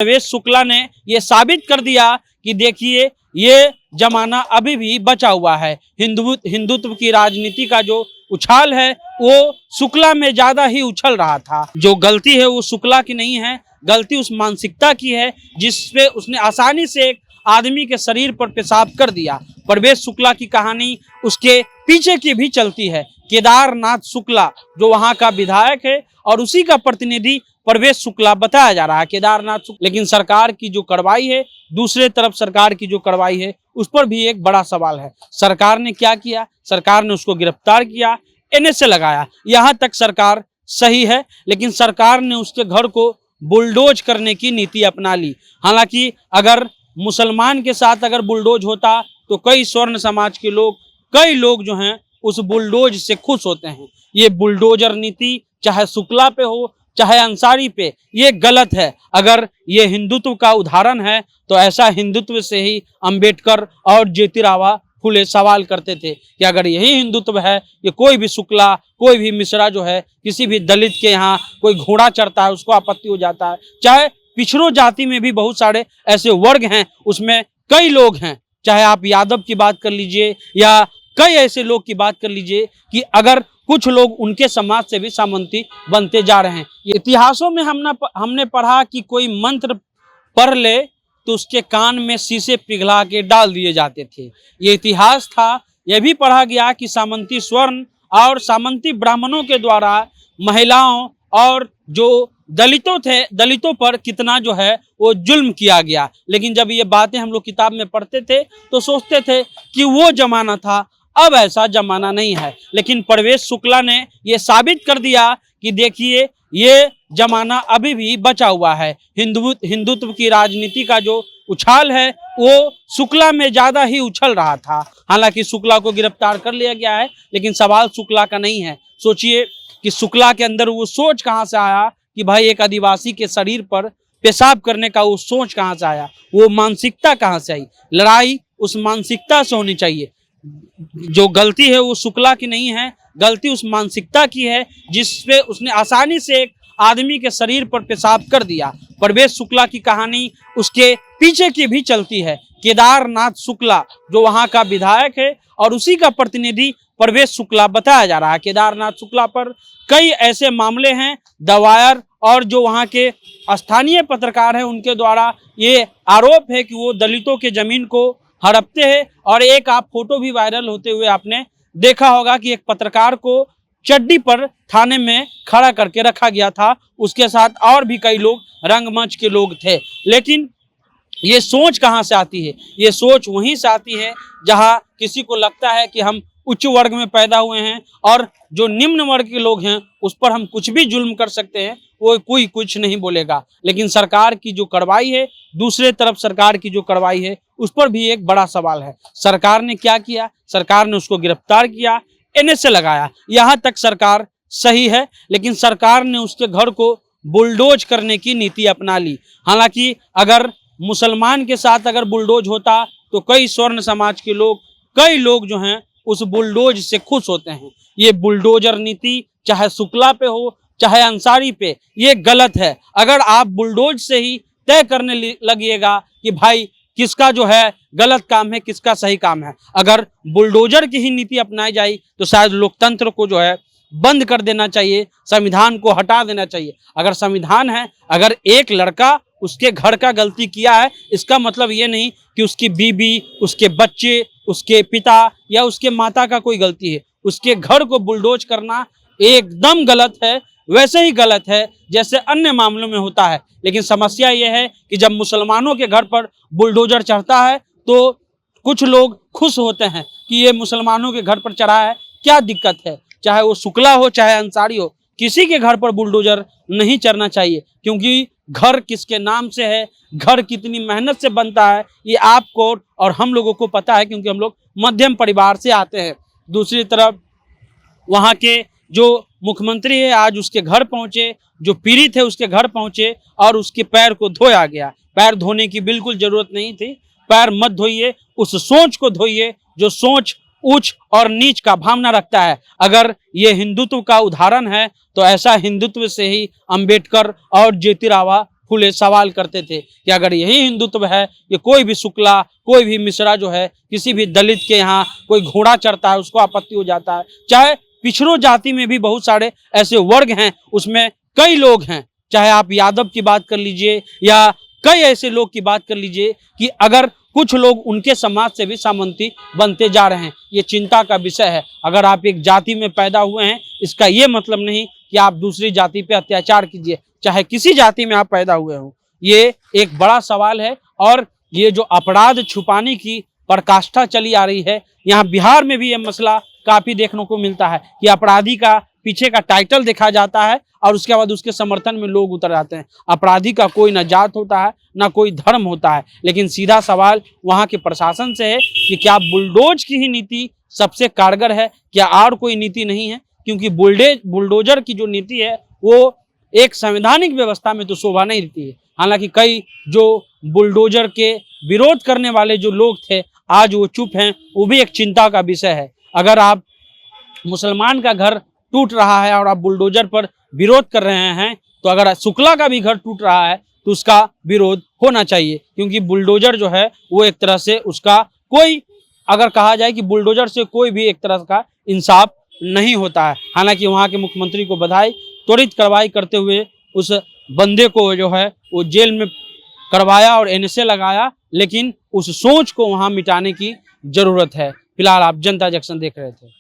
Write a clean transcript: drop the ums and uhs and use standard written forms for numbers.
परवेश शुक्ला ने ये साबित कर दिया कि देखिए ये जमाना अभी भी बचा हुआ है। हिंदुत्व की राजनीति का जो उछाल है वो शुक्ला में ज्यादा ही उछल रहा था। जो गलती है वो शुक्ला की नहीं है, गलती उस मानसिकता की है जिसपे उसने आसानी से एक आदमी के शरीर पर पेशाब कर दिया। परवेश शुक्ला की कहानी उसके पीछे की भी चलती है। केदारनाथ शुक्ला जो वहां का विधायक है और उसी का प्रतिनिधि परवेश शुक्ला बताया जा रहा है, केदारनाथ शुक्ला। लेकिन सरकार की जो कार्रवाई है, दूसरे तरफ सरकार की जो कार्रवाई है उस पर भी एक बड़ा सवाल है। सरकार ने क्या किया? सरकार ने उसको गिरफ्तार किया, एनएसए लगाया। यहाँ तक सरकार सही है, लेकिन सरकार ने उसके घर को बुलडोज करने की नीति अपना ली। हालांकि अगर मुसलमान के साथ अगर बुलडोज होता तो कई स्वर्ण समाज के लोग, कई लोग जो हैं उस बुलडोज से खुश होते हैं। ये बुलडोजर नीति चाहे शुक्ला पे हो चाहे अंसारी पे, ये गलत है। अगर ये हिंदुत्व का उदाहरण है तो ऐसा हिंदुत्व से ही अंबेडकर और ज्योतिराव फुले सवाल करते थे कि अगर यही हिंदुत्व है कि कोई भी शुक्ला, कोई भी मिश्रा जो है, किसी भी दलित के यहाँ कोई घोड़ा चढ़ता है उसको आपत्ति हो जाता है। चाहे पिछड़ों जाति में भी बहुत सारे ऐसे वर्ग हैं, उसमें कई लोग हैं, चाहे आप यादव की बात कर लीजिए या कई ऐसे लोग की बात कर लीजिए कि अगर कुछ लोग उनके समाज से भी सामंती बनते जा रहे हैं। इतिहासों में हमने पढ़ा कि कोई मंत्र पढ़ ले तो उसके कान में शीशे पिघला के डाल दिए जाते थे। ये इतिहास था। यह भी पढ़ा गया कि सामंती स्वर्ण और सामंती ब्राह्मणों के द्वारा महिलाओं और जो दलितों पर कितना जो है वो जुल्म किया गया। लेकिन जब ये बातें हम लोग किताब में पढ़ते थे तो सोचते थे कि वो जमाना था, अब ऐसा जमाना नहीं है। लेकिन परवेश शुक्ला ने ये साबित कर दिया कि देखिए ये जमाना अभी भी बचा हुआ है। हिंदुत्व की राजनीति का जो उछाल है वो शुक्ला में ज्यादा ही उछल रहा था। हालांकि शुक्ला को गिरफ्तार कर लिया गया है, लेकिन सवाल शुक्ला का नहीं है। सोचिए कि शुक्ला के अंदर वो सोच कहाँ से आया कि भाई एक आदिवासी के शरीर पर पेशाब करने का वो सोच कहाँ से आया, वो मानसिकता कहाँ से आई? लड़ाई उस मानसिकता से होनी चाहिए। जो गलती है वो शुक्ला की नहीं है, गलती उस मानसिकता की है जिसपे उसने आसानी से एक आदमी के शरीर पर पेशाब कर दिया। परवेश शुक्ला की कहानी उसके पीछे की भी चलती है। केदारनाथ शुक्ला जो वहां का विधायक है और उसी का प्रतिनिधि परवेश शुक्ला बताया जा रहा है। केदारनाथ शुक्ला पर कई ऐसे मामले हैं, दवायर और जो वहाँ के स्थानीय पत्रकार हैं उनके द्वारा ये आरोप है कि वो दलितों के जमीन को हड़पते हैं। और एक आप फोटो भी वायरल होते हुए आपने देखा होगा कि एक पत्रकार को चड्डी पर थाने में खड़ा करके रखा गया था, उसके साथ और भी कई लोग रंगमंच के लोग थे। लेकिन ये सोच कहाँ से आती है? ये सोच वहीं से आती है जहाँ किसी को लगता है कि हम उच्च वर्ग में पैदा हुए हैं और जो निम्न वर्ग के लोग हैं उस पर हम कुछ भी जुल्म कर सकते हैं, वो कोई कुछ नहीं बोलेगा। लेकिन सरकार की जो कार्रवाई है, दूसरे तरफ सरकार की जो कार्रवाई है उस पर भी एक बड़ा सवाल है। सरकार ने क्या किया? सरकार ने उसको गिरफ्तार किया, एनएसए लगाया। यहाँ तक सरकार सही है, लेकिन सरकार ने उसके घर को बुलडोज करने की नीति अपना ली। हालांकि अगर मुसलमान के साथ अगर बुलडोज होता तो कई स्वर्ण समाज के लोग, कई लोग जो हैं उस बुलडोज से खुश होते हैं। ये बुलडोजर नीति चाहे शुक्ला पे हो चाहे अंसारी पे, ये गलत है। अगर आप बुलडोज से ही तय करने लगिएगा कि भाई किसका जो है गलत काम है, किसका सही काम है, अगर बुलडोजर की ही नीति अपनाई जाए तो शायद लोकतंत्र को जो है बंद कर देना चाहिए, संविधान को हटा देना चाहिए। अगर संविधान है, अगर एक लड़का उसके घर का गलती किया है, इसका मतलब ये नहीं कि उसकी बीबी, उसके बच्चे, उसके पिता या उसके माता का कोई गलती है। उसके घर को बुलडोज करना एकदम गलत है, वैसे ही गलत है जैसे अन्य मामलों में होता है। लेकिन समस्या ये है कि जब मुसलमानों के घर पर बुलडोजर चढ़ता है तो कुछ लोग खुश होते हैं कि ये मुसलमानों के घर पर चढ़ा है, क्या दिक्कत है? चाहे वो शुक्ला हो चाहे अंसारी हो, किसी के घर पर बुलडोजर नहीं चढ़ना चाहिए। क्योंकि घर किसके नाम से है, घर कितनी मेहनत से बनता है, ये आपको और हम लोगों को पता है, क्योंकि हम लोग मध्यम परिवार से आते हैं। दूसरी तरफ वहाँ के जो मुख्यमंत्री है आज उसके घर पहुँचे, जो पीड़ित है उसके घर पहुँचे और उसके पैर को धोया गया। पैर धोने की बिल्कुल जरूरत नहीं थी। पैर मत धोइए, उस सोच को धोइए जो सोच उच्च और नीच का भावना रखता है। अगर ये हिंदुत्व का उदाहरण है तो ऐसा हिंदुत्व से ही अंबेडकर और ज्योतिराव फुले सवाल करते थे कि अगर यही हिंदुत्व है कि कोई भी शुक्ला, कोई भी मिश्रा जो है, किसी भी दलित के यहाँ कोई घोड़ा चढ़ता है उसको आपत्ति हो जाता है। चाहे पिछड़ों जाति में भी बहुत सारे ऐसे वर्ग हैं, उसमें कई लोग हैं, चाहे आप यादव की बात कर लीजिए या कई ऐसे लोग की बात कर लीजिए कि अगर कुछ लोग उनके समाज से भी सामंती बनते जा रहे हैं। ये चिंता का विषय है। अगर आप एक जाति में पैदा हुए हैं, इसका ये मतलब नहीं कि आप दूसरी जाति पे अत्याचार कीजिए, चाहे किसी जाति में आप पैदा हुए हो। ये एक बड़ा सवाल है और ये जो अपराध छुपाने की पराकाष्ठा चली आ रही है, यहाँ बिहार में भी ये मसला काफी देखने को मिलता है कि अपराधी का पीछे का टाइटल देखा जाता है और उसके बाद उसके समर्थन में लोग उतर आते हैं। अपराधी का कोई न जात होता है ना कोई धर्म होता है, लेकिन सीधा सवाल वहाँ के प्रशासन से है कि क्या बुलडोज की ही नीति सबसे कारगर है, क्या और कोई नीति नहीं है? क्योंकि बुलडोजर की जो नीति है वो एक संवैधानिक व्यवस्था में तो शोभा नहीं देती है। हालांकि कई जो बुलडोजर के विरोध करने वाले जो लोग थे आज वो चुप हैं, वो भी एक चिंता का विषय है। अगर आप मुसलमान का घर टूट रहा है और आप बुलडोजर पर विरोध कर रहे हैं, तो अगर शुक्ला का भी घर टूट रहा है तो उसका विरोध होना चाहिए, क्योंकि बुलडोजर जो है वो एक तरह से उसका कोई, अगर कहा जाए कि बुलडोजर से कोई भी एक तरह का इंसाफ नहीं होता है। हालांकि वहाँ के मुख्यमंत्री को बधाई, त्वरित कार्रवाई करते हुए उस बंदे को जो है वो जेल में करवाया और एनएसए लगाया, लेकिन उस सोच को वहाँ मिटाने की जरूरत है। फिलहाल आप जनता जंक्शन देख रहे थे।